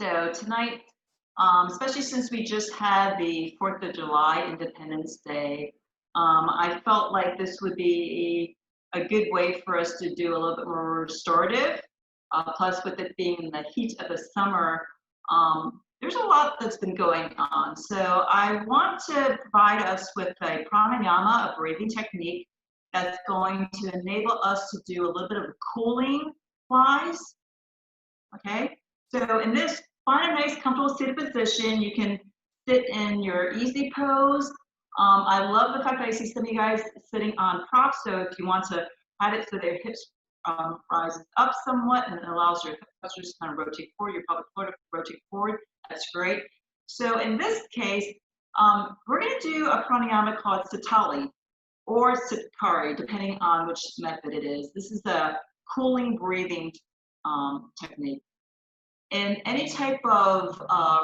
So tonight, especially since we just had the 4th of July Independence Day, I felt like this would be a good way for us to do a little bit more restorative. Plus, with it being in the heat of the summer, there's a lot that's been going on. So I want to provide us with a pranayama, a breathing technique that's going to enable us to do a little bit of cooling wise. Okay, so in this, find a nice comfortable seated position. You can sit in your easy pose. I love the fact that I see some of you guys sitting on props, so if you want to have it so their hips rise up somewhat and it allows your hip flexors to kind of rotate forward, your pelvic floor to rotate forward, that's great. So in this case, we're going to do a pranayama called Sitali or Sitkari, depending on which method it is. This is a cooling breathing technique. In any type of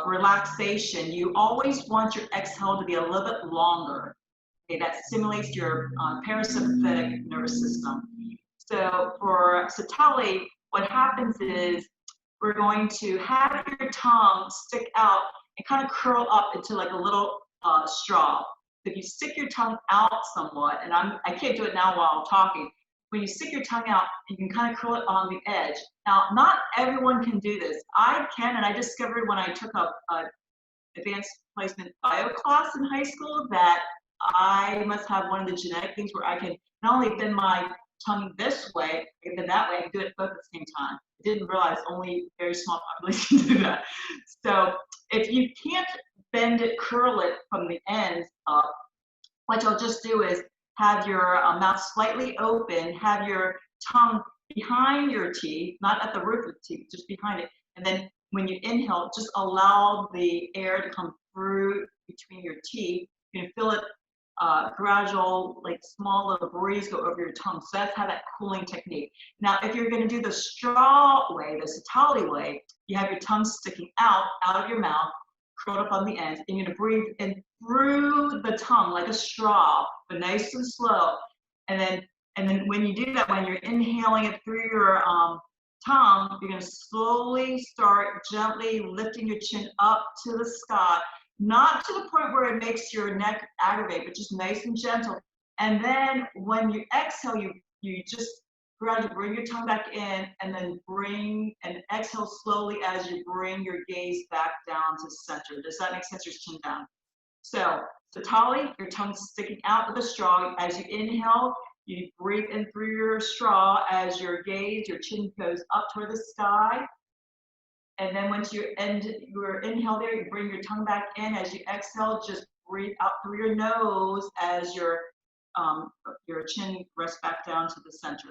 relaxation, you always want your exhale to be a little bit longer. Okay, that stimulates your parasympathetic nervous system. So for Sitali, what happens is we're going to have your tongue stick out and kind of curl up into like a little straw. If you stick your tongue out somewhat, and I can't do it now while I'm talking, when you stick your tongue out, you can kind of curl it on the edge. Now, not everyone can do this. I can, and I discovered when I took a advanced placement bio class in high school that I must have one of the genetic things where I can not only bend my tongue this way, I can bend that way, I can do it both at the same time. I didn't realize only a very small population do that. So if you can't bend it, curl it from the ends up, what you'll just do is have your mouth slightly open, have your tongue behind your teeth, not at the roof of the teeth, just behind it. And then when you inhale, just allow the air to come through between your teeth. You can feel it gradual, like small little breeze go over your tongue. So that's how that cooling technique. Now, if you're going to do the straw way, the Sitali way, you have your tongue sticking out of your mouth, curled up on the ends, and you're going to breathe in through the tongue like a straw, but nice and slow. And then when you do that, when you're inhaling it through your tongue, you're going to slowly start gently lifting your chin up to the sky, not to the point where it makes your neck aggravate, but just nice and gentle. And then when you exhale, you just gradually bring your tongue back in and then bring and exhale slowly as you bring your gaze back down to center. Does that make sense? Your chin down. So Sitali, your tongue sticking out with a straw. As you inhale, you breathe in through your straw as your gaze, your chin goes up toward the sky. And then once you end your inhale there, you bring your tongue back in. As you exhale, just breathe out through your nose as your chin rests back down to the center.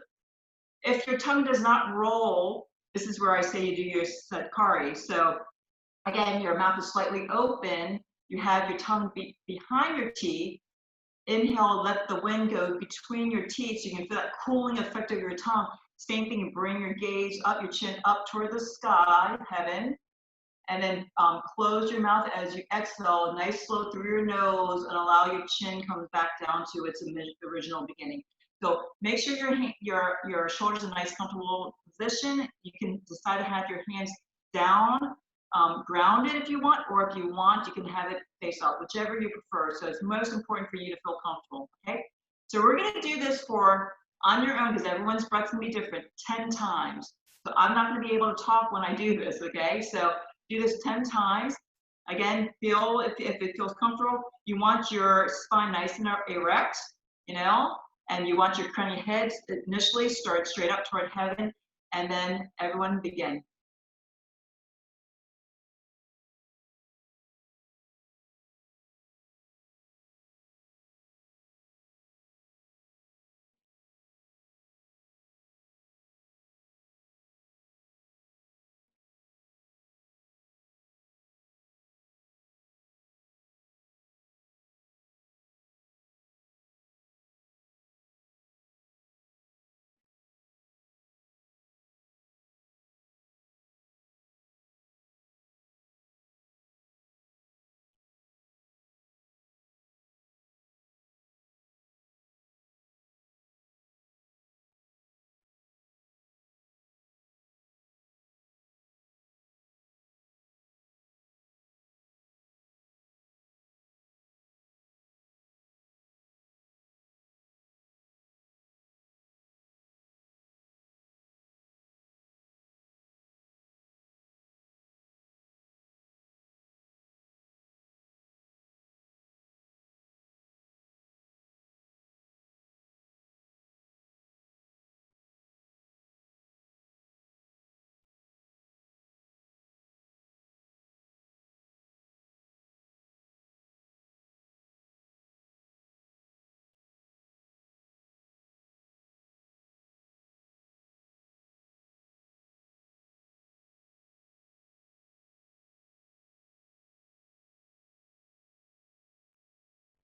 If your tongue does not roll, this is where I say you do your Sitkari. So again, your mouth is slightly open. You have your tongue behind your teeth. Inhale, let the wind go between your teeth so you can feel that cooling effect of your tongue. Same thing, you bring your gaze up, your chin up toward the sky, heaven. And then close your mouth as you exhale, nice slow through your nose, and allow your chin comes back down to its original beginning. So make sure your shoulders in a nice comfortable position. You can decide to have your hands down, grounded if you want, or if you want, you can have it face up, whichever you prefer. So it's most important for you to feel comfortable, okay? So we're gonna do this for, on your own, because everyone's breath's gonna be different, 10 times. So I'm not gonna be able to talk when I do this, okay? So do this 10 times. Again, feel if it feels comfortable. You want your spine nice and erect, you know, and you want your crown of your head initially start straight up toward heaven, and then everyone begin.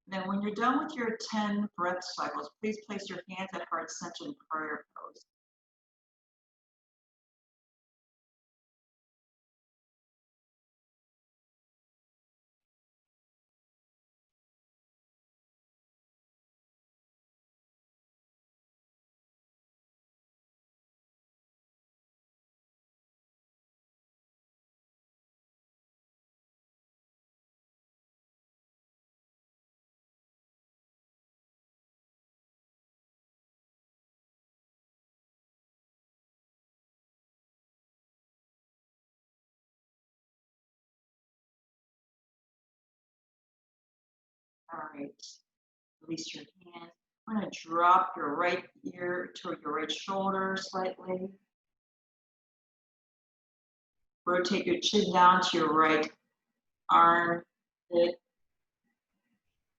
Then when you're done with your 10 breath cycles, please place your hands at heart center in prayer pose. All right, release your hands. I'm going to drop your right ear toward your right shoulder slightly. Rotate your chin down to your right armpit.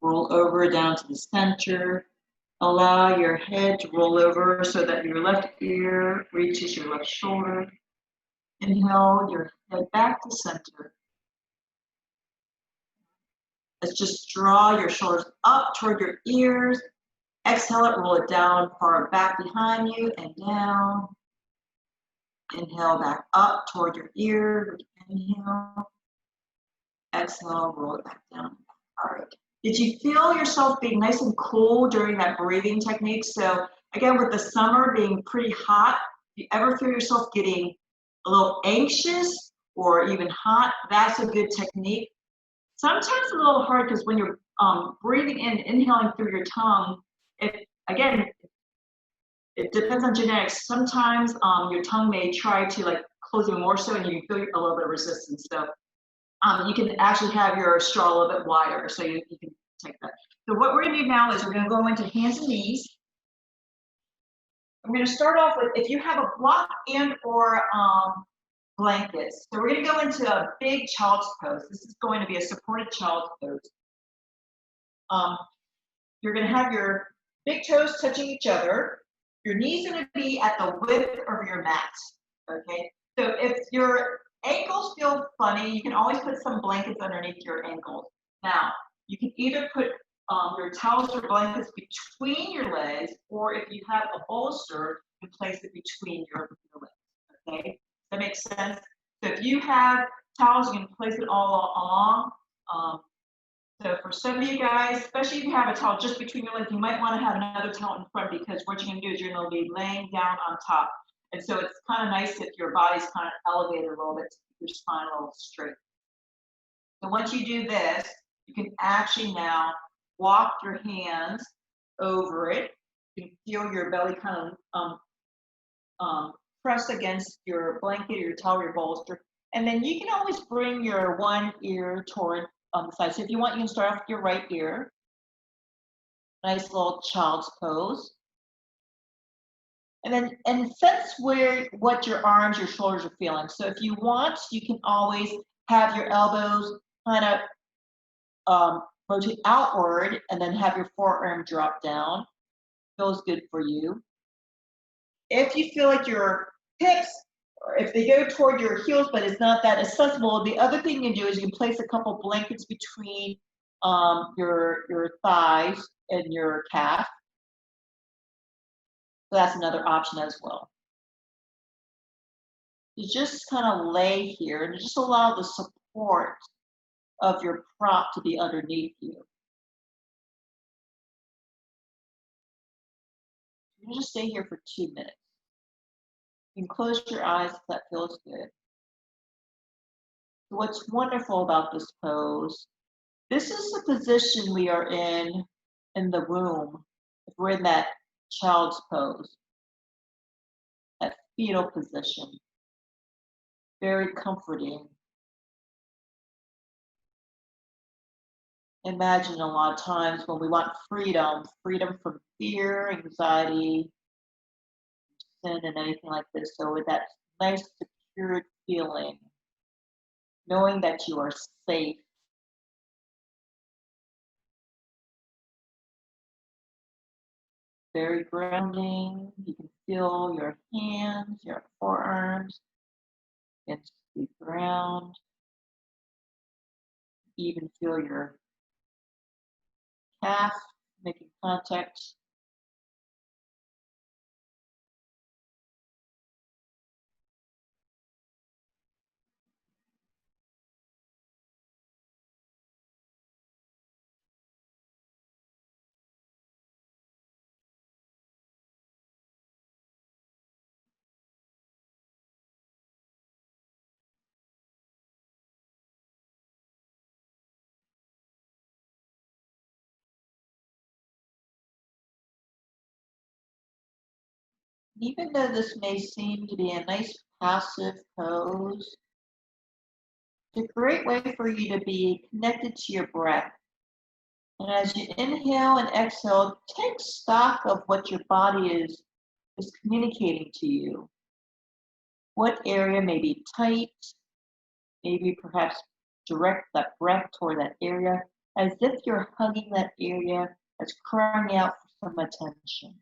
Roll over down to the center. Allow your head to roll over so that your left ear reaches your left shoulder. Inhale your head back to center. Let's just draw your shoulders up toward your ears. Exhale it, roll it down far back behind you and down. Inhale back up toward your ear. Inhale. Exhale, roll it back down. All right. Did you feel yourself being nice and cool during that breathing technique? So again, with the summer being pretty hot, if you ever feel yourself getting a little anxious or even hot, that's a good technique. Sometimes a little hard because when you're breathing in, inhaling through your tongue, again, it depends on genetics. Sometimes your tongue may try to like close even more so and you feel a little bit of resistance. So you can actually have your straw a little bit wider so you can take that. So what we're gonna do now is we're gonna go into hands and knees. I'm gonna start off with, if you have a block and or blankets. So we're gonna go into a big child's pose. This is going to be a supported child's pose. You're gonna have your big toes touching each other. Your knees are gonna be at the width of your mat, okay? So if your ankles feel funny, you can always put some blankets underneath your ankles. Now, you can either put your towels or blankets between your legs, or if you have a bolster, you can place it between your legs, okay? That makes sense? So if you have towels, you can place it all along. So for some of you guys, especially if you have a towel just between your legs, you might want to have another towel in front because what you're going to do is you're going to be laying down on top. And so it's kind of nice if your body's kind of elevated a little bit to keep your spine a little straight. So once you do this, you can actually now walk your hands over it. You can feel your belly kind of press against your blanket or your towel or your bolster. And then you can always bring your one ear toward the side. So if you want, you can start off with your right ear. Nice little child's pose. And sense what your arms, your shoulders are feeling. So if you want, you can always have your elbows kind of rotate outward and then have your forearm drop down. Feels good for you. If you feel like your hips, or if they go toward your heels, but it's not that accessible, the other thing you can do is you can place a couple blankets between your thighs and your calf. So that's another option as well. You just kind of lay here and just allow the support of your prop to be underneath you. You just stay here for 2 minutes. You can close your eyes if that feels good. So what's wonderful about this pose, this is the position we are in the womb. If we're in that child's pose, that fetal position. Very comforting. Imagine a lot of times when we want freedom from fear, anxiety, sin, and anything like this. So with that nice secured feeling, knowing that you are safe. Very grounding. You can feel your hands, your forearms against the ground. Even feel your calf, making contact. Even though this may seem to be a nice passive pose, it's a great way for you to be connected to your breath. And as you inhale and exhale, take stock of what your body is communicating to you. What area may be tight, maybe perhaps direct that breath toward that area as if you're hugging that area that's crying out for some attention.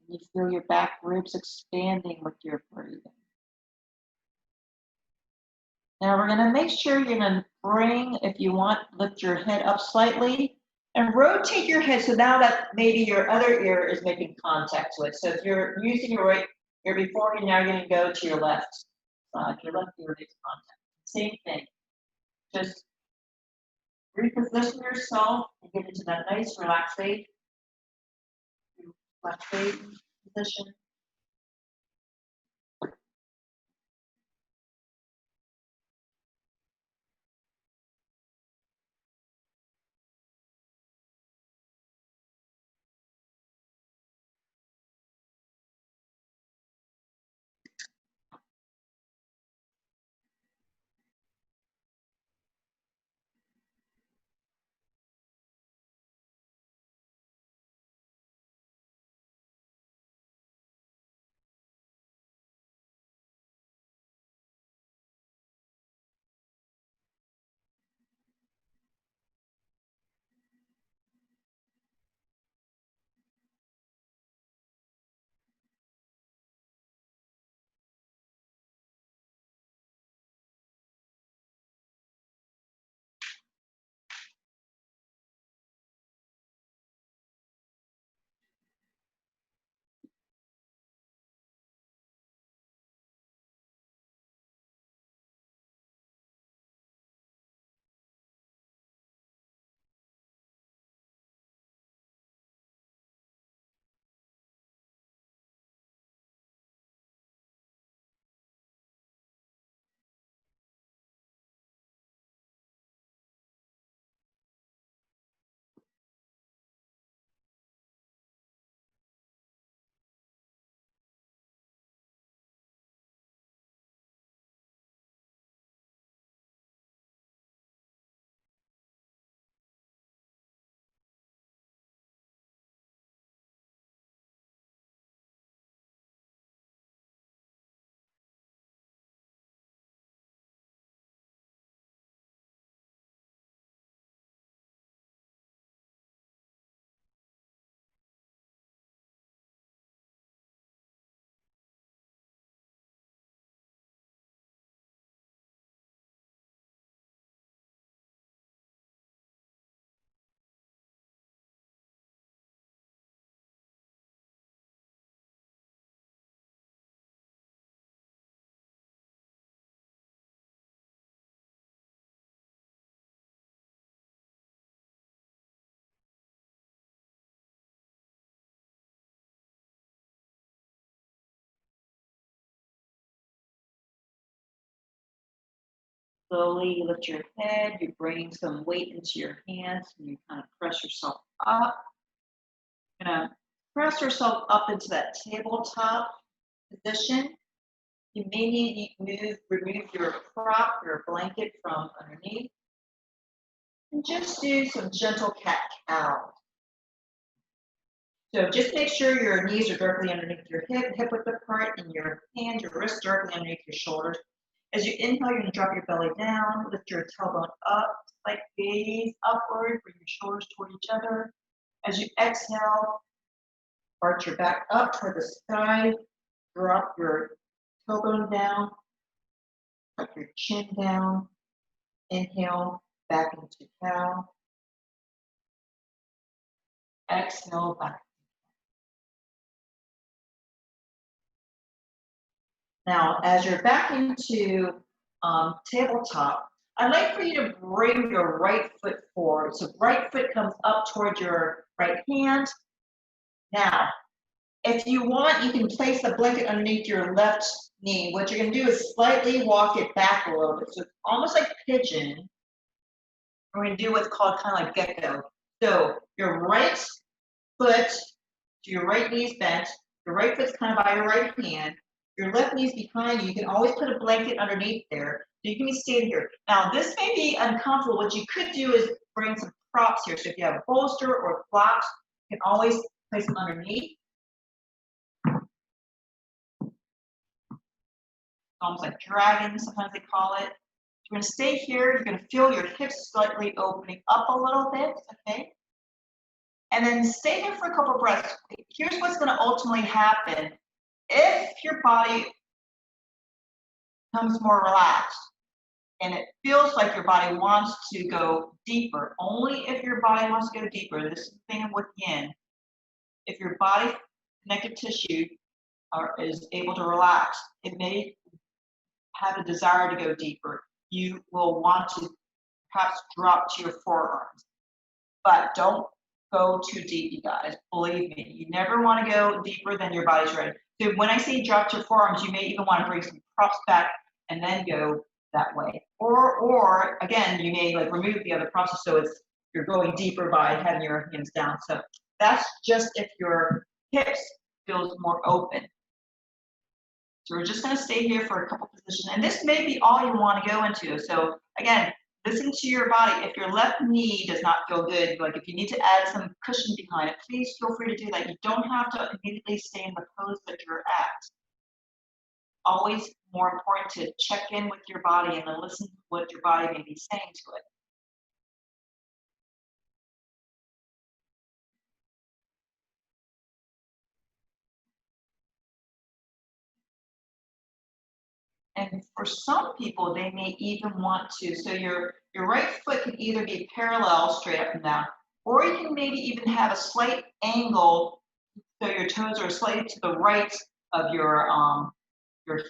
You feel your back ribs expanding with your breathing. Now we're going to make sure you're going to bring, if you want, lift your head up slightly and rotate your head so now that maybe your other ear is making contact with it. So if you're using your right ear before, you're now going to go to your left side. Your left ear makes contact. Same thing. Just reposition yourself and get into that nice relaxation position. Slowly lift your head. You're bringing some weight into your hands, and you kind of press yourself up. You're gonna press yourself up into that tabletop position. You may need to remove your prop, your blanket from underneath, and just do some gentle cat-cow. So just make sure your knees are directly underneath your hip width apart, and your hand, your wrist directly underneath your shoulders. As you inhale, you're going to drop your belly down, lift your tailbone up, like gaze upward, bring your shoulders toward each other. As you exhale, arch your back up toward the sky, drop your tailbone down, drop your chin down, inhale, back into cow, exhale, back. Now, as you're back into tabletop, I'd like for you to bring your right foot forward. So right foot comes up toward your right hand. Now, if you want, you can place a blanket underneath your left knee. What you're going to do is slightly walk it back a little bit. So it's almost like pigeon. We're going to do what's called kind of like gecko. So your right foot to your right knee's bent. Your right foot's kind of by your right hand. Your left knee's behind you. You can always put a blanket underneath there. So you can be standing here. Now, this may be uncomfortable. What you could do is bring some props here. So if you have a bolster or blocks, you can always place them underneath. Almost like dragon, sometimes they call it. You're going to stay here. You're going to feel your hips slightly opening up a little bit, okay? And then stay here for a couple of breaths. Here's what's going to ultimately happen. If your body becomes more relaxed and it feels like your body wants to go deeper, only if your body wants to go deeper, this is the thing with yin, if your body connective tissue is able to relax, it may have a desire to go deeper. You will want to perhaps drop to your forearms, but don't go too deep, you guys. Believe me, you never want to go deeper than your body's ready. So when I say drop to your forearms, you may even want to bring some props back and then go that way. Or again, you may like remove the other props so you're going deeper by having your hands down. So that's just if your hips feels more open. So we're just going to stay here for a couple positions. And this may be all you want to go into. So again, listen to your body. If your left knee does not feel good, like if you need to add some cushion behind it, please feel free to do that. You don't have to immediately stay in the pose that you're at. Always more important to check in with your body and to listen to what your body may be saying to it. And for some people, they may even want to, so your right foot can either be parallel straight up and down, or you can maybe even have a slight angle so your toes are slightly to the right of your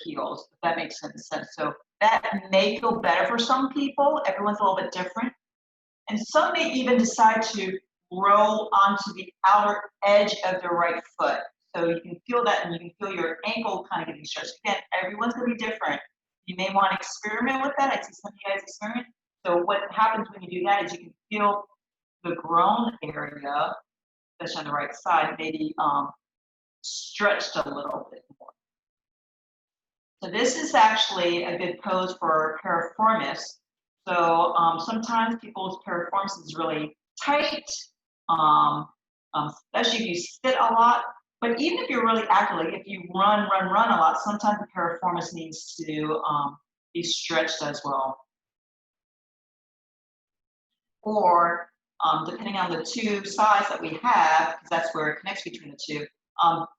heels, if that makes sense. So that may feel better for some people. Everyone's a little bit different. And some may even decide to roll onto the outer edge of their right foot. So you can feel that and you can feel your ankle kind of getting stretched. Again, everyone's going to be different. You may want to experiment with that. I see some of you guys experiment. So what happens when you do that is you can feel the groin area, especially on the right side, maybe stretched a little bit more. So this is actually a good pose for piriformis. So sometimes people's piriformis is really tight, especially if you sit a lot. But even if you're really active, like if you run a lot, sometimes the piriformis needs to be stretched as well. Or depending on the two sides that we have, because that's where it connects between the two,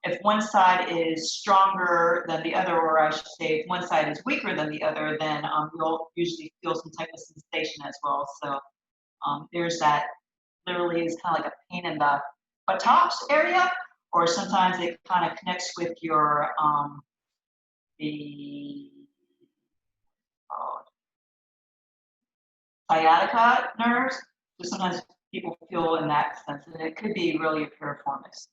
if one side is stronger than the other, or I should say if one side is weaker than the other, then you'll usually feel some type of sensation as well. So there's that, literally is kind of like a pain in the buttocks area, or sometimes it kind of connects with your the sciatica nerves. So sometimes people feel in that sense, and it could be really a piriformis.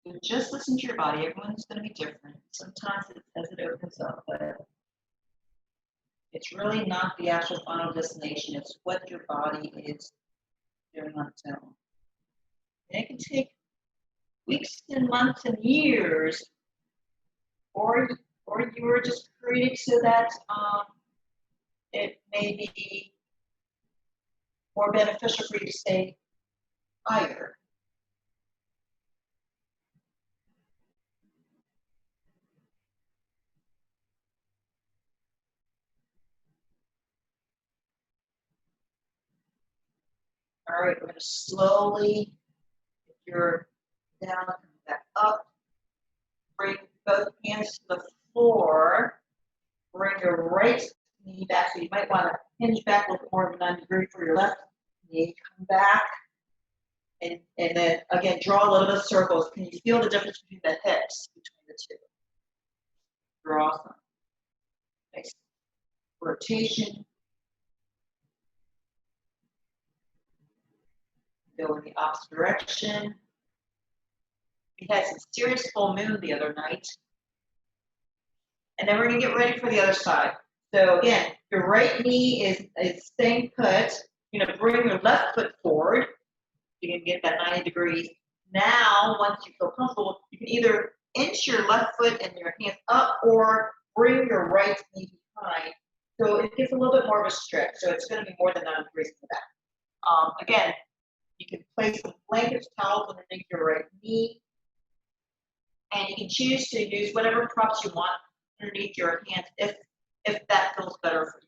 So just listen to your body. Everyone's going to be different. Sometimes it says it opens up, but it's really not the actual final destination. It's what your body is doing on its own. And it can take weeks and months and years, or you were just created so that it may be more beneficial for you to stay higher. All right, we're going to slowly, if you're down, come back up. Bring both hands to the floor. Bring your right knee back. So you might want to hinge back a little bit more of a 90 degree for your left knee. Come back. And then again, draw a little bit of circles. Can you feel the difference between the hips between the two? You're awesome. Nice rotation. Go in the opposite direction. We had some serious full moon the other night. And then we're going to get ready for the other side. So again, your right knee is staying put. You're going to bring your left foot forward. You can get that 90 degrees. Now, once you feel comfortable, you can either inch your left foot and your hands up or bring your right knee behind. So it gives a little bit more of a stretch. So it's going to be more than 90 degrees in the back. Again, you can place some blankets, towels underneath your right knee. And you can choose to use whatever props you want underneath your hands if that feels better for you.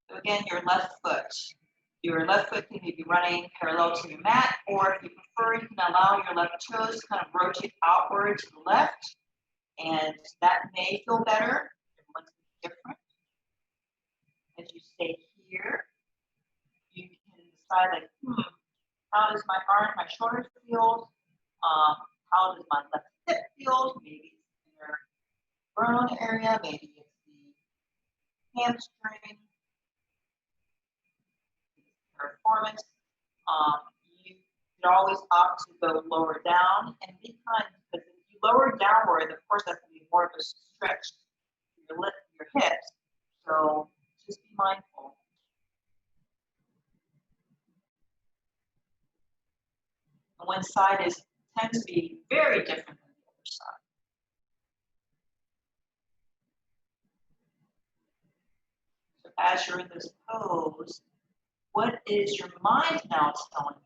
So again, your left foot. Your left foot can be running parallel to your mat, or if you prefer, you can allow your left toes to kind of rotate outward to the left, and that may feel better. Everyone's different. As you stay here, you can decide like, how does my arm, my shoulders feel? How does my left hip feel? Maybe it's in your groin area, maybe it's the hamstring. Piriformis. You can always opt to go lower down and be kind, because if you lower downward, of course that's going to be more of a stretch to your hips. So just be mindful. And one side tends to be very different than the other side. So as you're in this pose, what is your mind now telling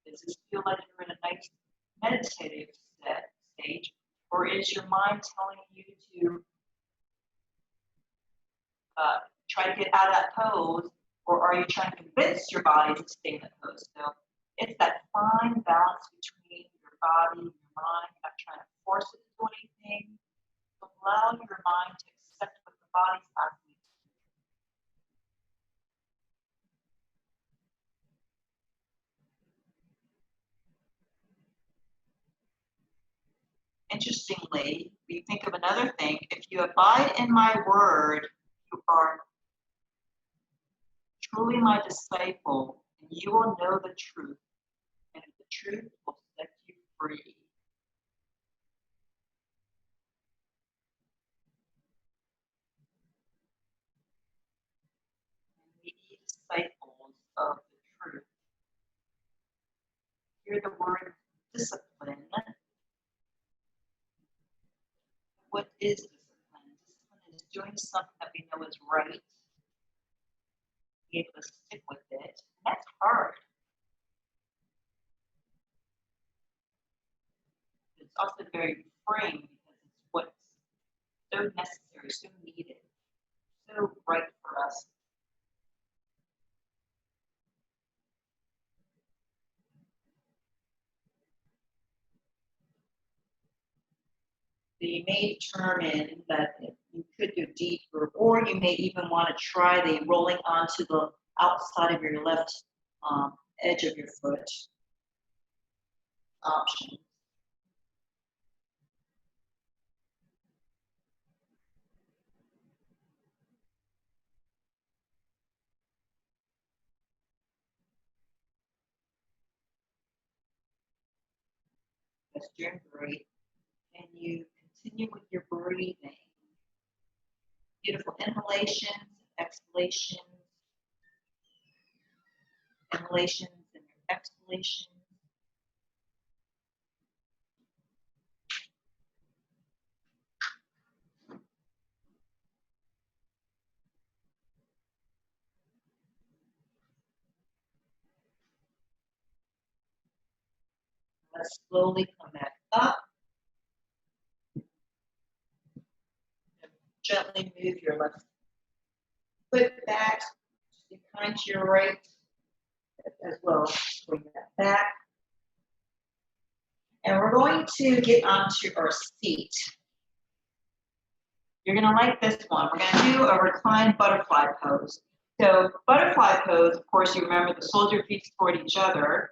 you? Does this feel like you're in a nice meditative stage, or is your mind telling you to try to get out of that pose, or are you trying to convince your body to stay in that pose? So it's that fine balance between your body and your mind, not trying to force it to do anything, but allow your mind to accept what the body's asking. Interestingly, we think of another thing. If you abide in my word, you are truly my disciple, and you will know the truth, and the truth will set you free. And we be disciples of the truth. Hear the word discipline. What is discipline? Discipline is doing something that we know is right, be able to stick with it. That's hard. It's also very freeing because it's what's so necessary, so needed, so right for us. So you may determine that you could go deeper, or you may even want to try the rolling onto the outside of your left edge of your foot option. That's doing great. And you continue with your breathing. Beautiful inhalations, exhalations, inhalations and your exhalations. Let's slowly come back up. Gently move your left foot back, behind to your right as well. Bring that back. And we're going to get onto our seat. You're going to like this one. We're going to do a reclined butterfly pose. So butterfly pose, of course, you remember the soles of your feet toward each other.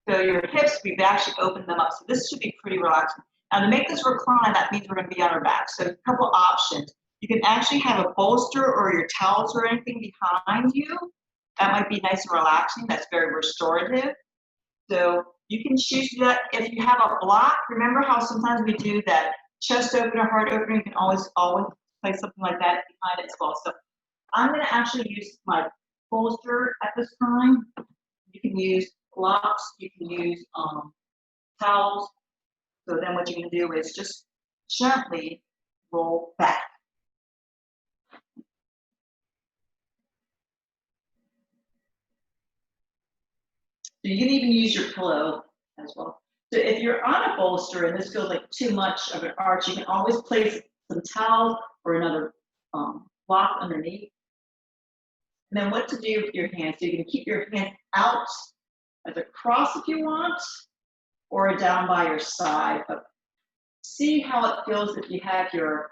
So your hips, we've actually opened them up. So this should be pretty relaxing. Now to make this recline, that means we're going to be on our back. So a couple options. You can actually have a bolster or your towels or anything behind you. That might be nice and relaxing. That's very restorative. So you can choose that. If you have a block, remember how sometimes we do that chest opener, heart opener, you can always place something like that behind it as well. So I'm going to actually use my bolster at this time. You can use blocks, you can use towels. So then what you're going to do is just gently roll back. So you can even use your pillow as well. So if you're on a bolster and this feels like too much of an arch, you can always place some towel or another block underneath. And then what to do with your hands. So you can keep your hands out as a cross if you want, or down by your side. But see how it feels if you have your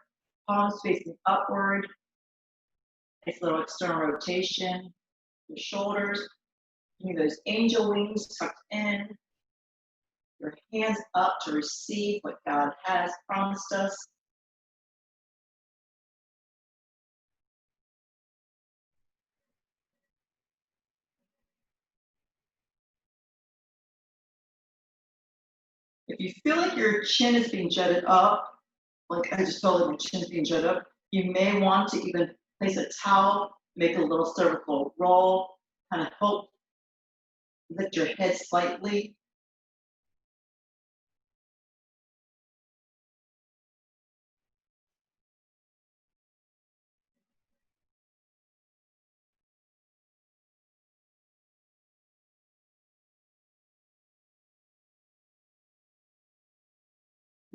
palms facing upward. Nice little external rotation. Your shoulders. Those angel wings tucked in. Your hands up to receive what God has promised us. If you feel like your chin is being jutted up, like I just felt like my chin is being jutted up, you may want to even place a towel, make a little cervical roll, kind of help lift your head slightly.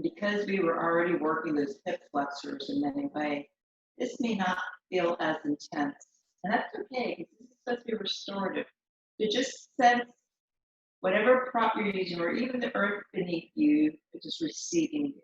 Because we were already working those hip flexors in many ways, this may not feel as intense. And that's okay, because this is supposed to be restorative. So just sense whatever prop you're using, or even the earth beneath you, is just receiving you.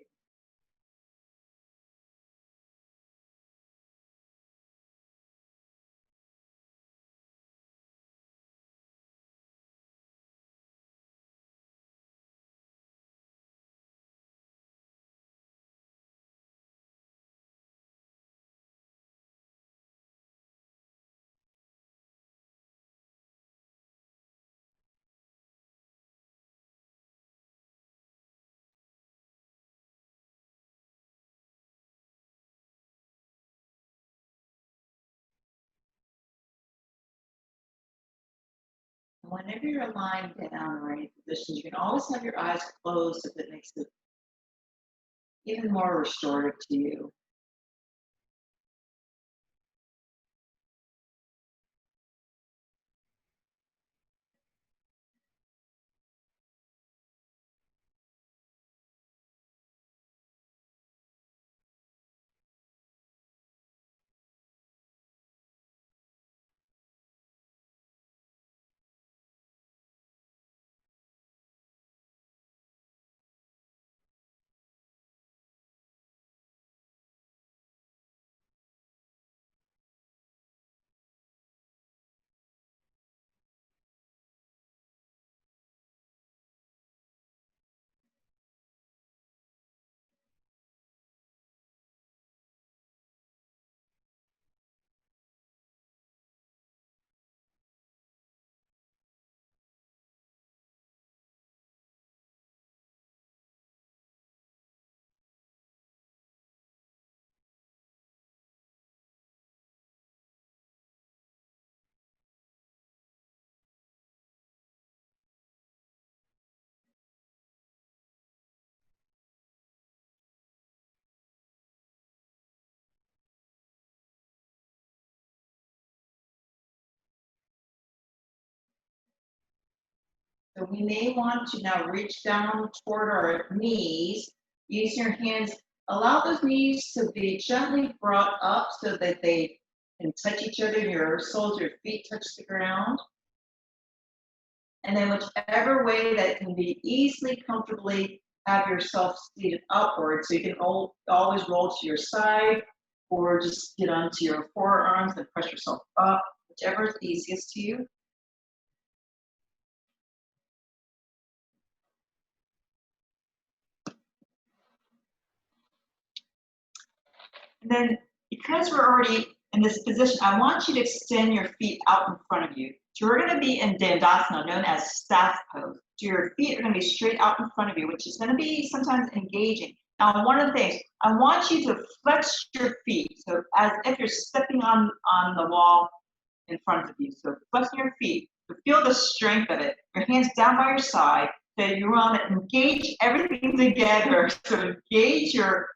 Whenever you're lying down or any position, you can always have your eyes closed if it makes it even more restorative to you. So we may want to now reach down toward our knees. Use your hands. Allow those knees to be gently brought up so that they can touch each other. Your soles, your feet touch the ground. And then whichever way that can be easily, comfortably have yourself seated upward. So you can always roll to your side or just get onto your forearms and press yourself up, whichever is easiest to you. And then because we're already in this position, I want you to extend your feet out in front of you. So we're going to be in Dandasana, known as staff pose. So your feet are going to be straight out in front of you, which is going to be sometimes engaging. Now, one of the things, I want you to flex your feet. So as if you're stepping on the wall in front of you. So flexing your feet, to feel the strength of it. Your hands down by your side. So you want to engage everything together. So engage your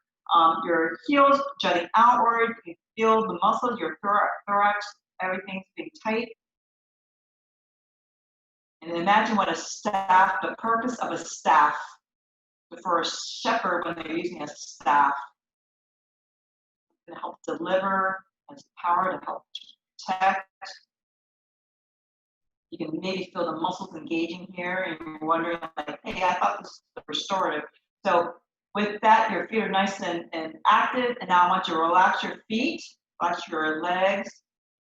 heels jutting outward. You feel the muscles, your thorax, everything's being tight. And imagine what a staff, the purpose of a staff, for a shepherd when they're using a staff, to help deliver, has power to help protect. You can maybe feel the muscles engaging here, and you're wondering, like, hey, I thought this was restorative. So with that, your feet are nice and active, and now I want you to relax your feet, relax your legs,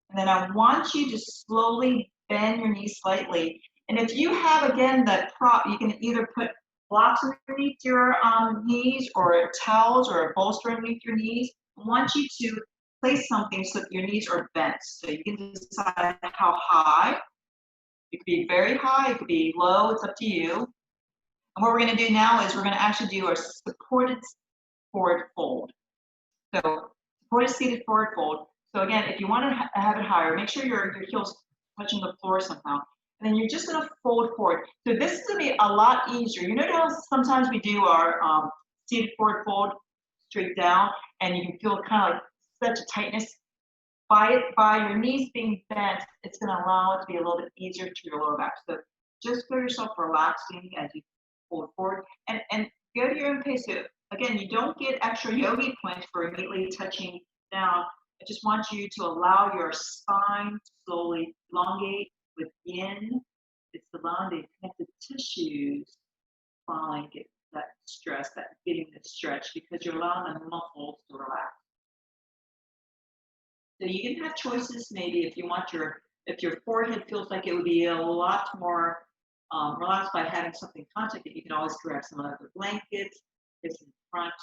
and then I want you to slowly bend your knees slightly. And if you have, again, the prop, you can either put blocks underneath your knees or towels or a bolster underneath your knees. I want you to place something so that your knees are bent. So you can decide how high. It could be very high, it could be low, it's up to you. And what we're going to do now is we're going to actually do our supported forward fold. So supported seated forward fold. So again, if you want to have it higher, make sure your heels touching the floor somehow. And then you're just going to fold forward. So this is going to be a lot easier. You know how sometimes we do our seated forward fold straight down, and you can feel kind of like such a tightness. By your knees being bent, it's going to allow it to be a little bit easier to your lower back. So just feel yourself relaxing as you fold forward, and go to your own pace. So again, you don't get extra yogi points for immediately touching down. I just want you to allow your spine to slowly elongate within. It's allowing the connective tissues finally get that stress, that getting the stretch, because you're allowing the muscles to relax. So you can have choices, maybe if you want if your forehead feels like it would be a lot more relaxed by having something contacted, you can always grab some other blankets, this in front.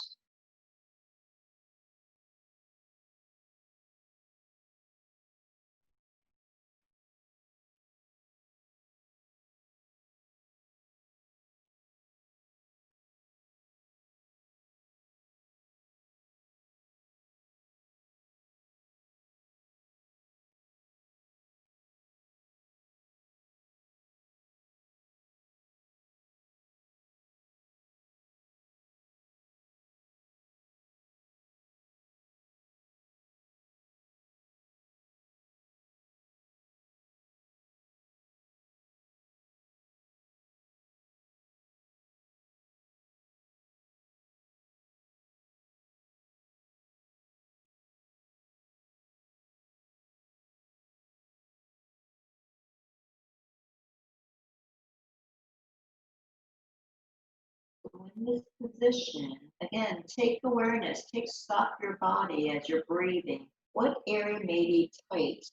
So in this position, again, take awareness, stop your body as you're breathing. What area may be tight?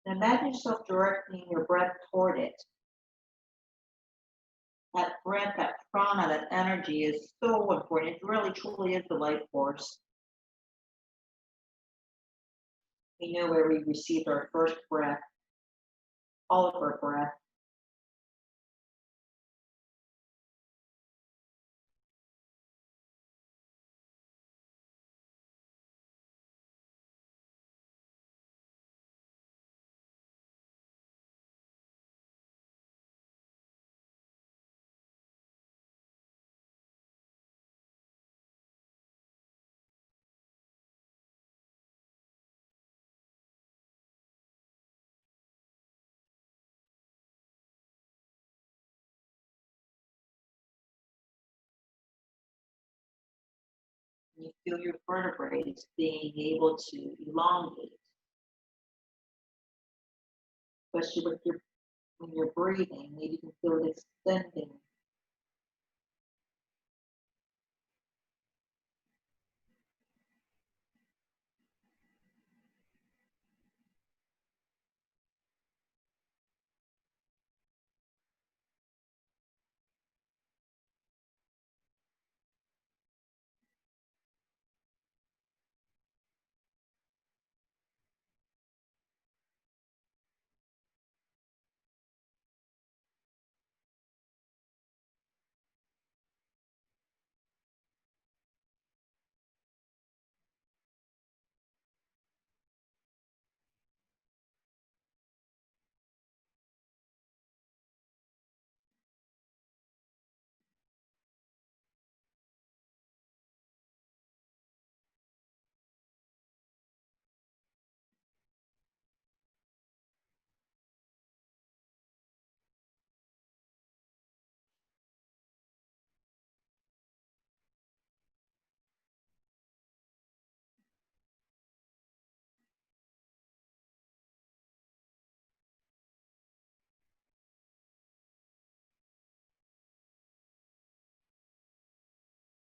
And imagine yourself directing your breath toward it. That breath, that prana, that energy is so important. It really, truly is the life force. We know where we received our first breath, all of our breath. You feel your vertebrae being able to elongate, especially with when you're breathing. Maybe you can feel it extending.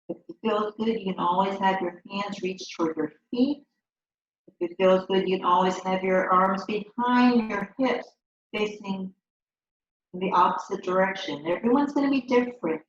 If it feels good, you can always have your hands reach toward your feet. If it feels good, you can always have your arms behind your hips, facing in the opposite direction. Everyone's going to be different.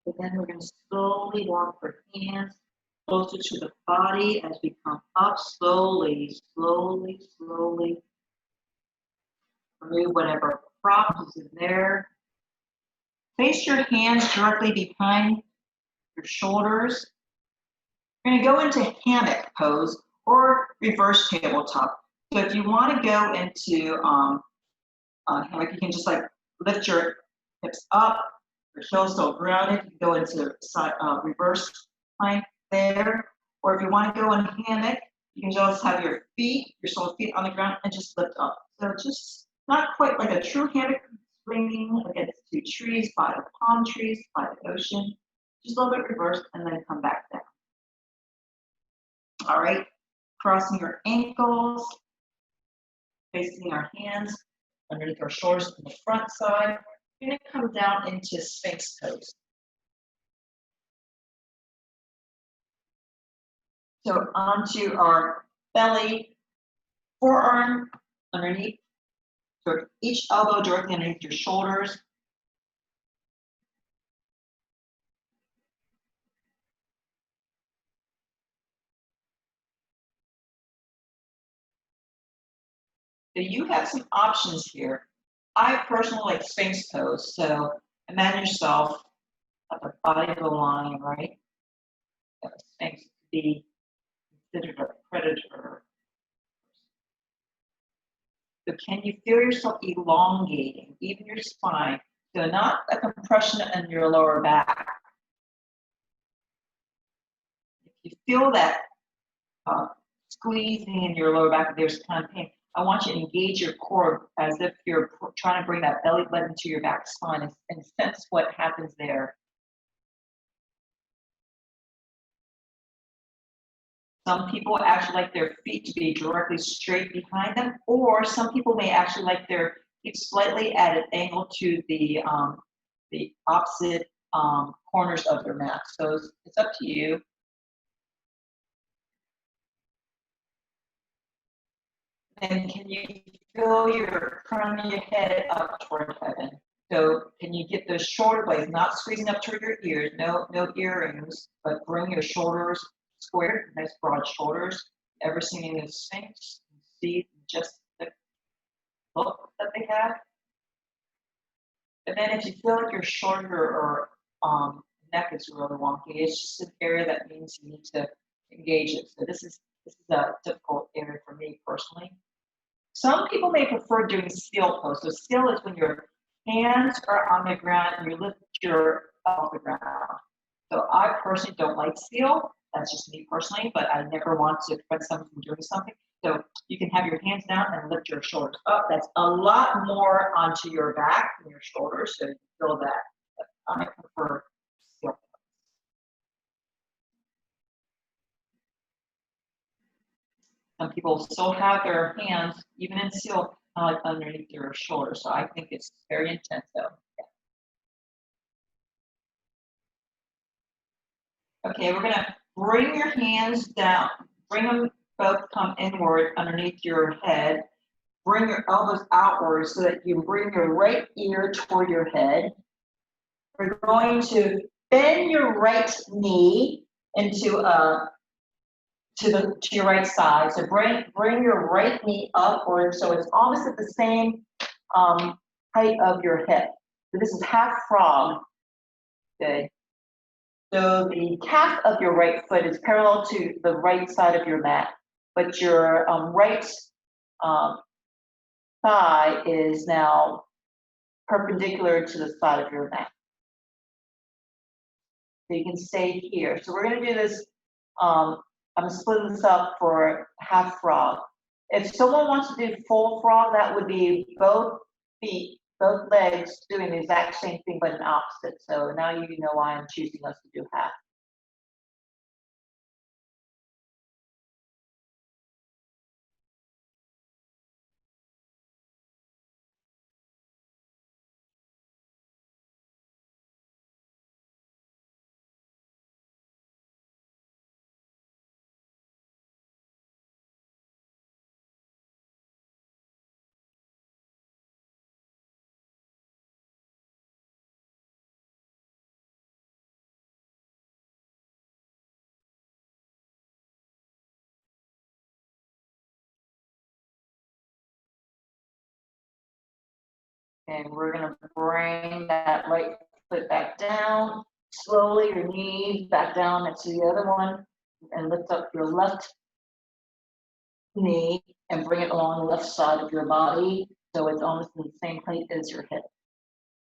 But then we're going to slowly walk our hands closer to the body as we come up slowly, slowly, slowly. Remove whatever prop is in there. Place your hands directly behind your shoulders. We're going to go into hammock pose or reverse tabletop. So if you want to go into hammock, you can just like lift your hips up, your heels still grounded. You can go into side, reverse plank there. Or if you want to go in hammock, you can just have your feet, your soles feet on the ground and just lift up. So just not quite like a true hammock, swinging against two trees, by the palm trees, by the ocean. Just a little bit reverse and then come back down. All right, crossing your ankles, placing our hands underneath our shoulders on the front side. We're going to come down into Sphinx pose. So onto our belly, forearm underneath, so each elbow directly underneath your shoulders. So you have some options here. I personally like Sphinx pose, so imagine yourself at the body of the lion, right? The Sphinx to be considered a predator. So can you feel yourself elongating, even your spine? So not a compression in your lower back. If you feel that squeezing in your lower back, there's kind of pain, I want you to engage your core as if you're trying to bring that belly button to your back spine and sense what happens there. Some people actually like their feet to be directly straight behind them, or some people may actually like their feet slightly at an angle to the opposite corners of their mat. So it's up to you. And can you feel your turning your head up toward heaven? So can you get those shoulder blades, not squeezing up toward your ears, no earrings, but bring your shoulders squared, nice broad shoulders. Ever seen the Sphinx? See just the look that they have. And then if you feel like your shoulder or neck is really wonky, it's just an area that means you need to engage it. So this is This is a difficult area for me personally. Some people may prefer doing seal pose. So seal is when your hands are on the ground and you lift your off the ground. So I personally don't like seal. That's just me personally, but I never want to prevent someone from doing something. So you can have your hands down and lift your shoulders up. That's a lot more onto your back than your shoulders, so you feel that. But I prefer seal. Some people still have their hands, even in seal, underneath their shoulders. So I think it's very intense, though. Yeah. Okay, we're gonna bring your hands down. Bring them both come inward underneath your head. Bring your elbows outwards so that you bring your right ear toward your head. We're going to bend your right knee into to your right side. So bring your right knee upward so it's almost at the same height of your hip. So this is half frog. Good. So the calf of your right foot is parallel to the right side of your mat, but your right thigh is now perpendicular to the side of your mat. So you can stay here. So we're going to do this. I'm splitting this up for half frog. If someone wants to do full frog, that would be both feet, both legs doing the exact same thing but an opposite. So now you know why I'm choosing us to do half. And we're going to bring that right foot back down. Slowly, your knees back down into the other one. And lift up your left knee and bring it along the left side of your body. So it's almost in the same height as your hip.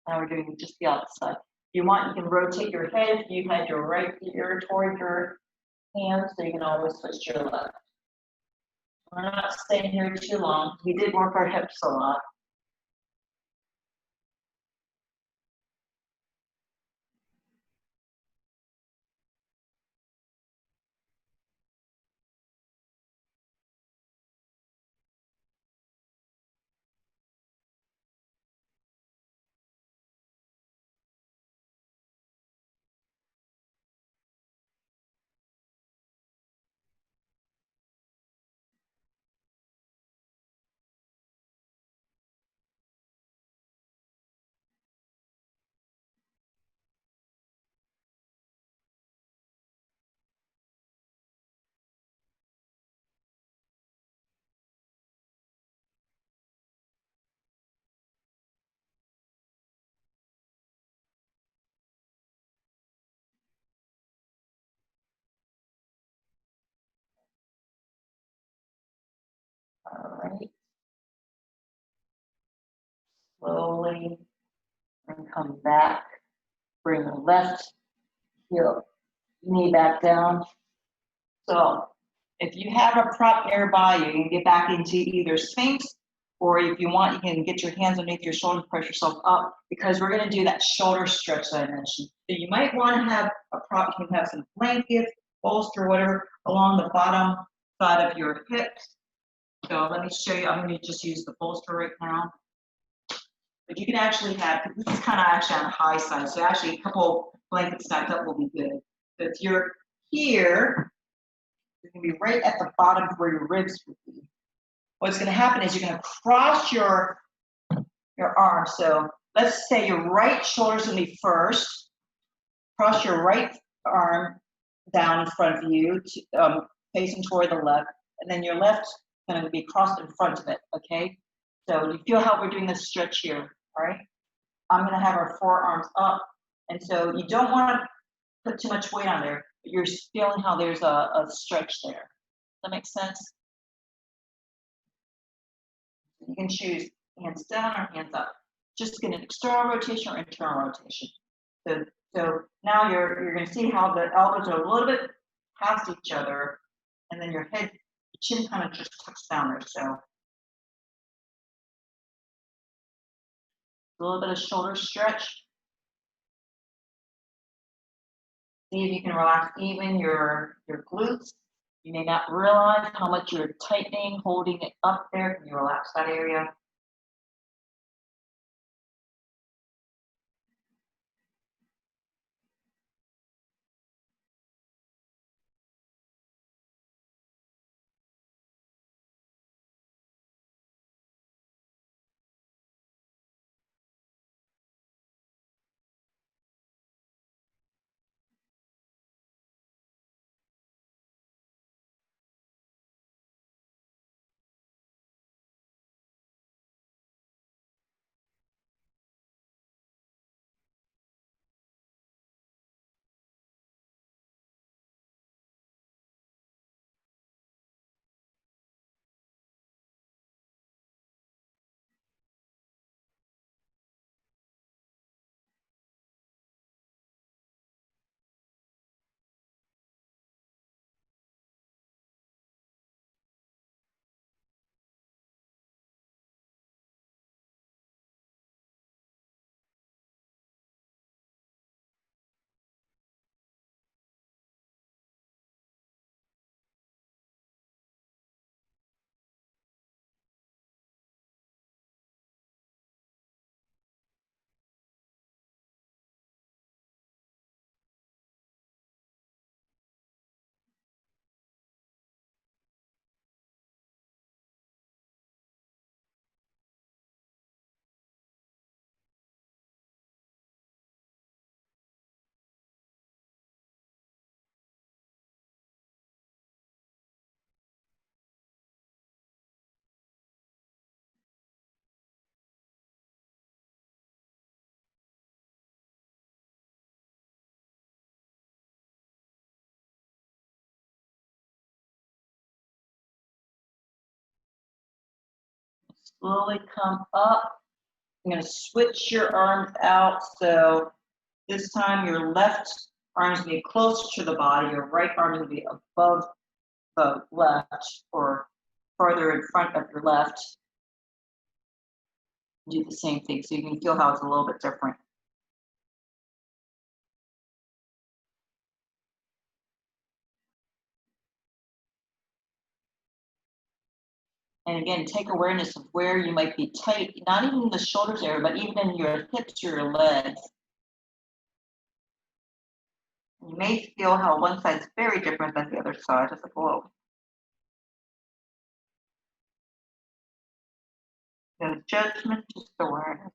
Now we're doing just the opposite side. If you want, you can rotate your head. You had your right ear toward your hands, so you can always switch to your left. We're not staying here too long. We did work our hips a lot. All right. Slowly and come back. Bring the left heel, knee back down. So if you have a prop nearby, you can get back into either Sphinx, or if you want, you can get your hands underneath your shoulders, press yourself up, because we're going to do that shoulder stretch that I mentioned. So you might want to have a prop. You can have some blankets, bolster, whatever, along the bottom side of your hips. So let me show you. I'm going to just use the bolster right now. But you can actually have, this is kind of actually on the high side, so actually a couple blankets stacked up will be good. So if you're here, you're going to be right at the bottom where your ribs would be. What's going to happen is you're going to cross your arms. So let's say your right shoulder's going to be first. Cross your right arm down in front of you, facing toward the left, and then your left going to be crossed in front of it, okay? So you feel how we're doing this stretch here, all right? I'm going to have our forearms up, and so you don't want to put too much weight on there, but you're feeling how there's a stretch there. that make sense? You can choose hands down or hands up. Just get an external rotation or internal rotation. So now you're going to see how the elbows are a little bit past each other, and then your head, your chin kind of just tucks down there. So a little bit of shoulder stretch. See if you can relax even your glutes. You may not realize how much you're tightening, holding it up there. Can you relax that area? Slowly come up. I'm going to switch your arms out. So this time your left arm is going to be closer to the body. Your right arm is going to be above the left or farther in front of your left. Do the same thing so you can feel how it's a little bit different. And again, take awareness of where you might be tight, not even in the shoulders area, but even in your hips or your legs. You may feel how one side is very different than the other side of the globe. No judgment, just awareness.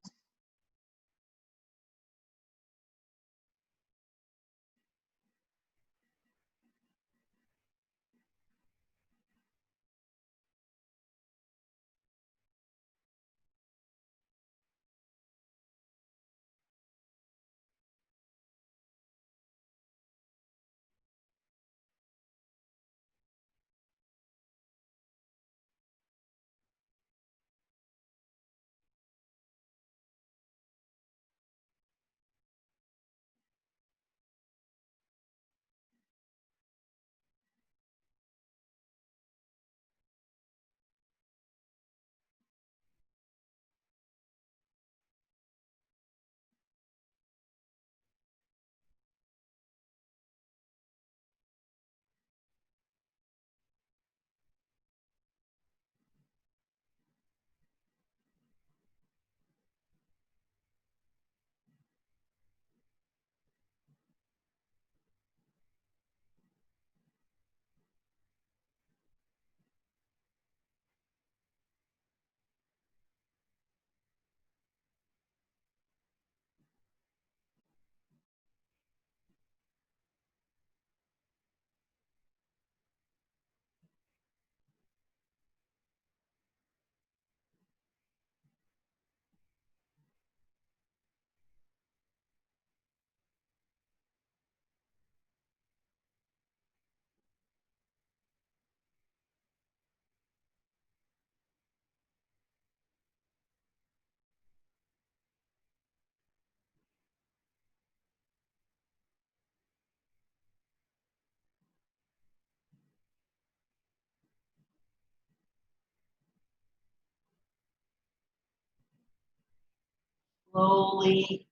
slowly,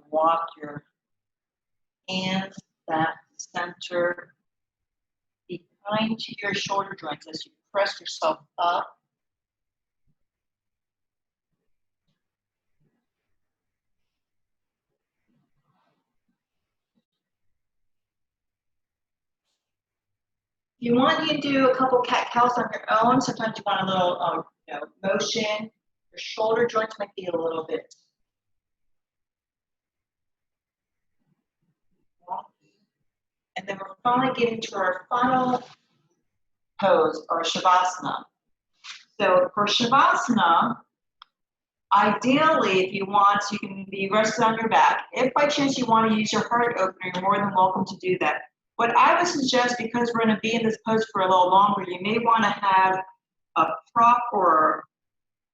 walk your hands back to center. Be kind to your shoulder joints as you press yourself up. If you want, you can do a couple cat-cows on your own. Sometimes you want a little motion. Your shoulder joints might be a little bit wonky. And then we're finally getting to our final pose, or Shavasana. So for Shavasana, ideally, if you want, you can be rested on your back. If by chance you want to use your heart opener, you're more than welcome to do that. What I would suggest, because we're going to be in this pose for a little longer, you may want to have a prop or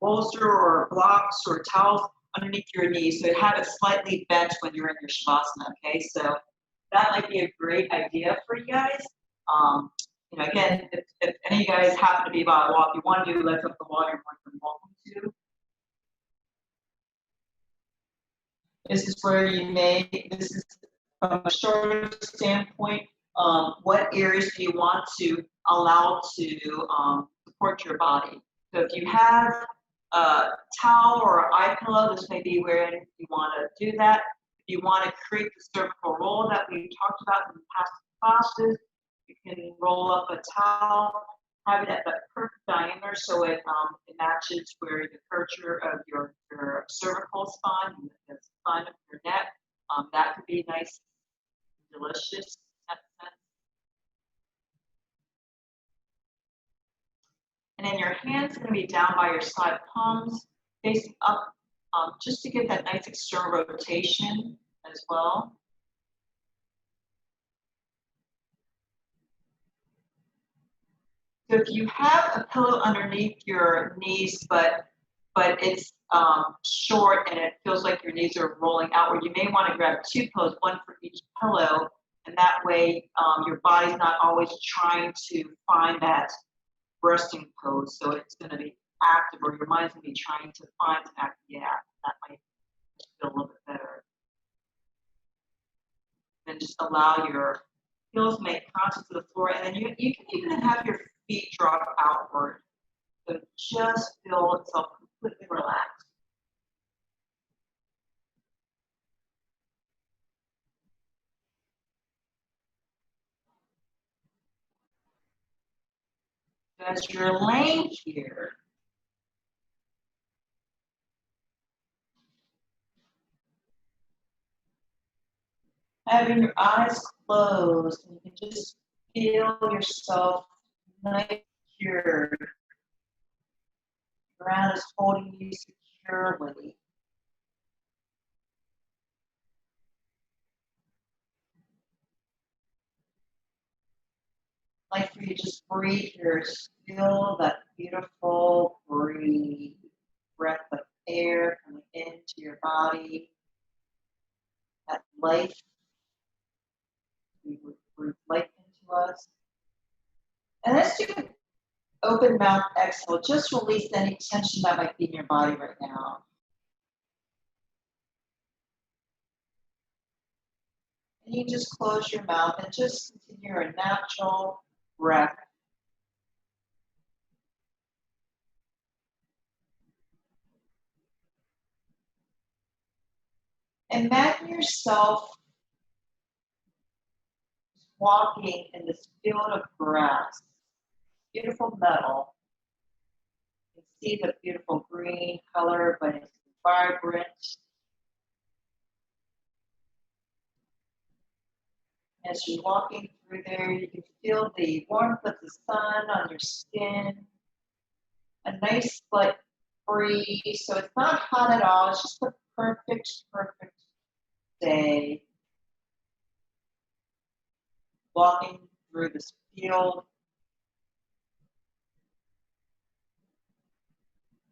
bolster or blocks or towels underneath your knees, so have it slightly bent when you're in your Shavasana, okay? So that might be a great idea for you guys. Again, if any of you guys happen to be by a wall, if you want to do legs up the wall, you're more than welcome to. This is where this is from a shoulder standpoint, what areas do you want to allow to support your body? So if you have a towel or an eye pillow, this may be where you want to do that. If you want to create the cervical roll that we talked about in the past classes, you can roll up a towel, have it at the perfect diameter so it matches where the curvature of your cervical spine, the spine of your neck. That could be nice, delicious. And then your hand's going to be down by your side palms, facing up, just to get that nice external rotation as well. So if you have a pillow underneath your knees, but it's short and it feels like your knees are rolling outward, you may want to grab two pillows, one for each pillow, and that way your body's not always trying to find that resting pose, so it's going to be active, or your mind's going to be trying to find an active. Yeah, that might feel a little bit better. Then just allow your heels to make contact to the floor, and then you can even have your feet drop outward. So just feel itself completely relaxed. As you're laying here, having your eyes closed, and you can just feel yourself nice, secure. The ground is holding you securely. Like for you, just breathe here. Feel that beautiful breath of air coming into your body. That life, we would breathe life into us. And let's do an open mouth exhale. Just release any tension that might be in your body right now. And you just close your mouth and just continue your natural breath. Imagine yourself walking in this field of grass, beautiful metal. You can see the beautiful green color, but it's vibrant. As you're walking through there, you can feel the warmth of the sun on your skin. A nice slight breeze, so it's not hot at all. It's just a perfect day. Walking through this field.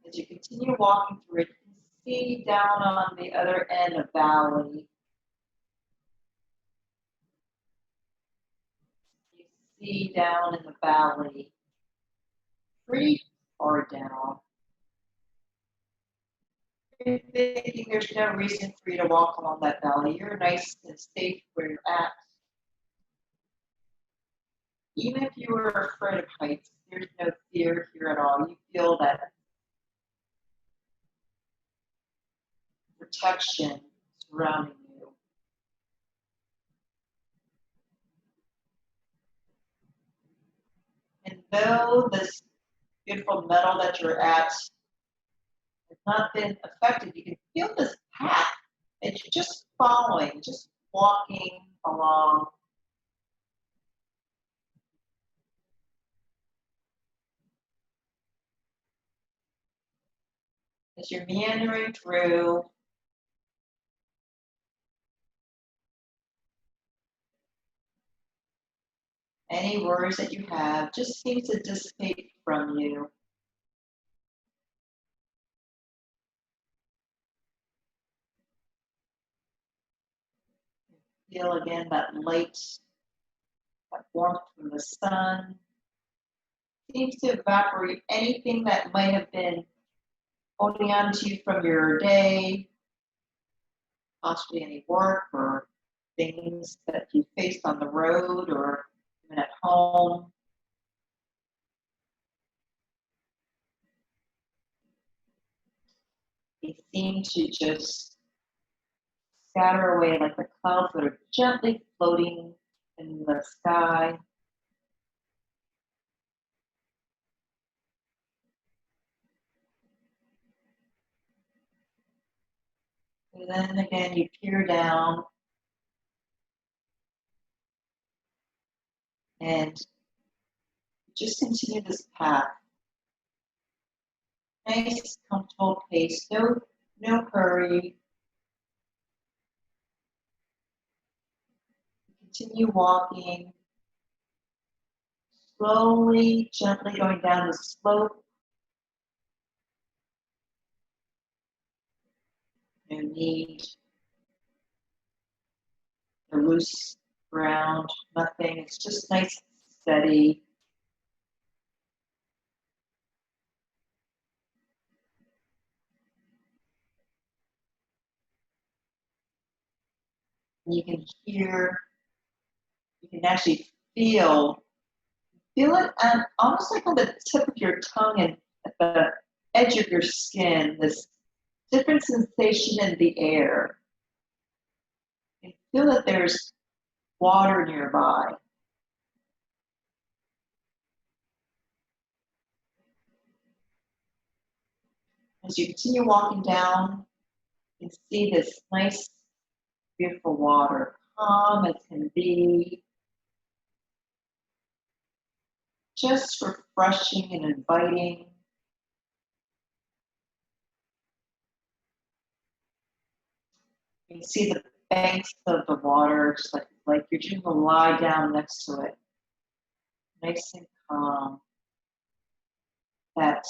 As you continue walking through it, you can see down on the other end a valley. You see down in the valley, pretty far down, You're thinking there's no reason for you to walk along that belly. You're nice and safe where you're at. Even if you were afraid of heights, there's no fear here at all. You feel that protection surrounding you. And though this beautiful metal that you're at has not been affected, you can feel this path that you're just following, just walking along. As you're meandering through, any worries that you have just seem to dissipate from you. Feel again that light, that warmth from the sun. Seems to evaporate anything that might have been holding on to you from your day, possibly any work or things that you faced on the road or even at home. They seem to just scatter away like the clouds that are gently floating in the sky. And then again, you peer down and just continue this path. Nice, comfortable pace, no hurry. Continue walking, slowly, gently going down the slope. No need to loose ground, nothing. It's just nice and steady. And you can hear, you can actually feel it almost like on the tip of your tongue and at the edge of your skin, this different sensation in the air. You feel that there's water nearby. As you continue walking down, you can see this nice, beautiful water, calm as can be, just refreshing and inviting. You can see the banks of the water, just like you're just gonna lie down next to it, nice and calm. That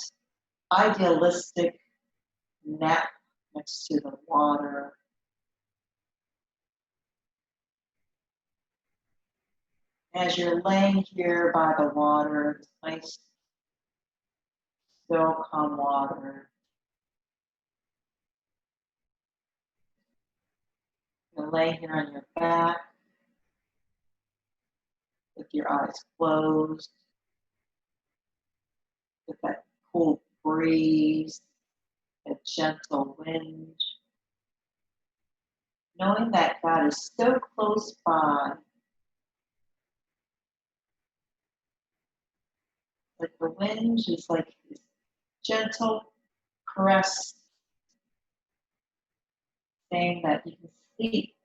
idealistic nap next to the water. As you're laying here by the water, it's nice, still calm water. You're laying here on your back with your eyes closed, with that cool breeze, a gentle wind, knowing that God is so close by. Like the wind is like this gentle caress, saying that you can sleep.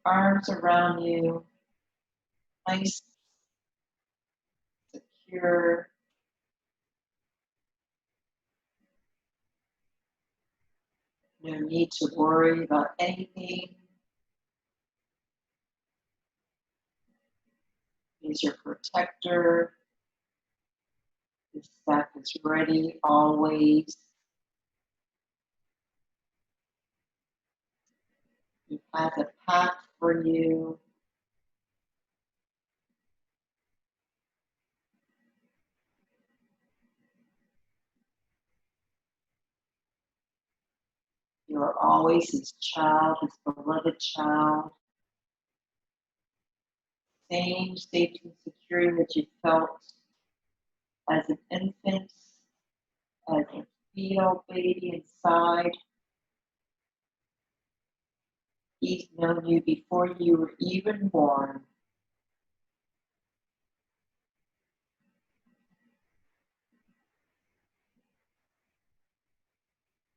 Arms around you, nice, secure. No need to worry about anything. He's your protector. His staff is ready always. He has a path for you. You are always his child, his beloved child. Same safety and security that you felt as an infant, as a fetal baby inside. He's known you before you were even born.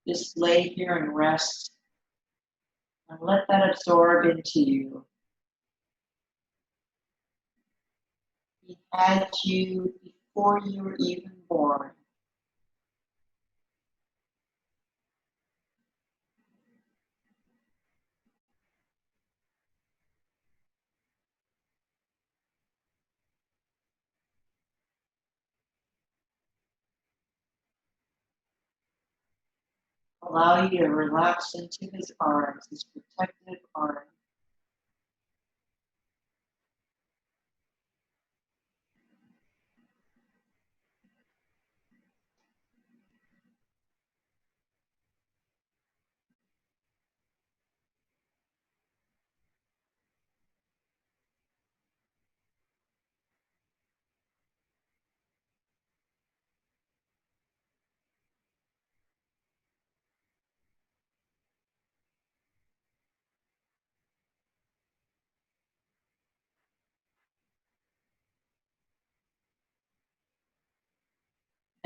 Just lay here and rest and let that absorb into you. He had you before you were even born. Allow you to relax into his arms, his protective arms.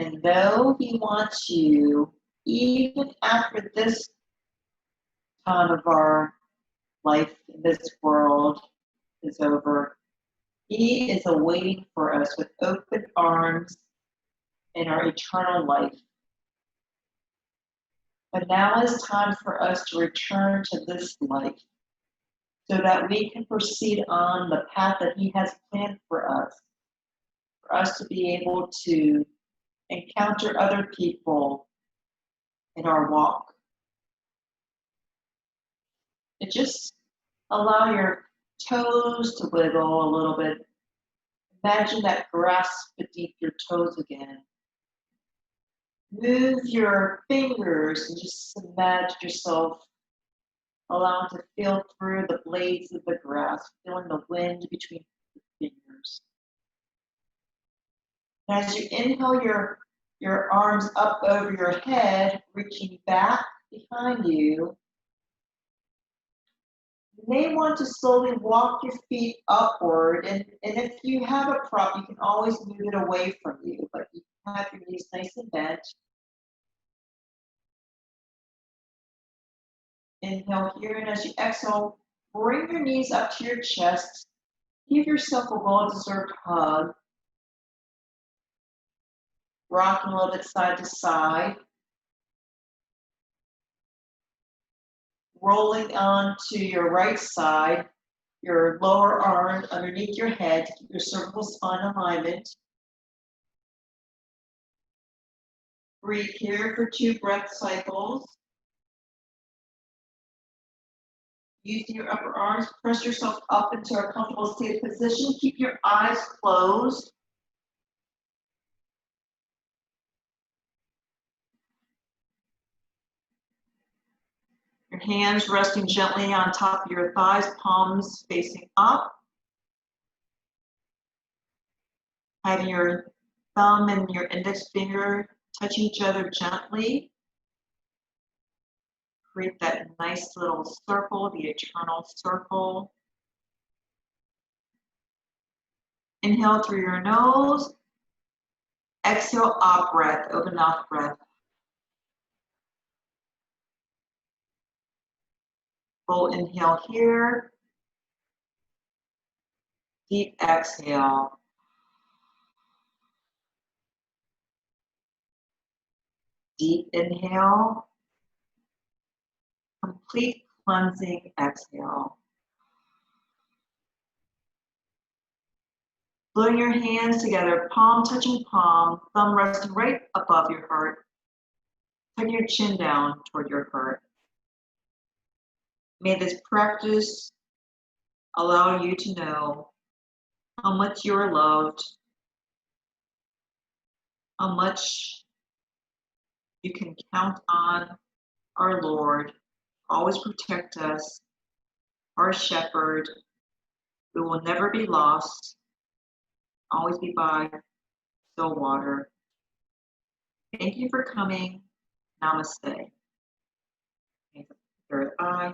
And though he wants you, even after this time of our life in this world is over, he is awaiting for us with open arms in our eternal life. But now is time for us to return to this life so that we can proceed on the path that he has planned for us to be able to encounter other people in our walk. And just allow your toes to wiggle a little bit. Imagine that grass beneath your toes again. Move your fingers and just imagine yourself allowing to feel through the blades of the grass, feeling the wind between the fingers. And as you inhale your arms up over your head, reaching back behind you, you may want to slowly walk your feet upward, and if you have a prop, you can always move it away from you, but you can have your knees nice and bent. Inhale here, and as you exhale, bring your knees up to your chest. Give yourself a well-deserved hug. Rocking a little bit side to side. Rolling onto your right side, your lower arm underneath your head to keep your cervical spine alignment. Breathe here for 2 breath cycles. Using your upper arms, press yourself up into a comfortable seated position. Keep your eyes closed. Your hands resting gently on top of your thighs, palms facing up. Having your thumb and your index finger touch each other gently. Create that nice little circle, the eternal circle. Inhale through your nose. Exhale, out breath, open mouth breath. Full inhale here. Deep exhale. Deep inhale. Complete cleansing exhale. Blowing your hands together, palm touching palm, thumb resting right above your heart. Turn your chin down toward your heart. May this practice allow you to know how much you are loved, how much you can count on our Lord, always protect us, our shepherd. We will never be lost, always be by still water. Thank you for coming. Namaste. Third eye.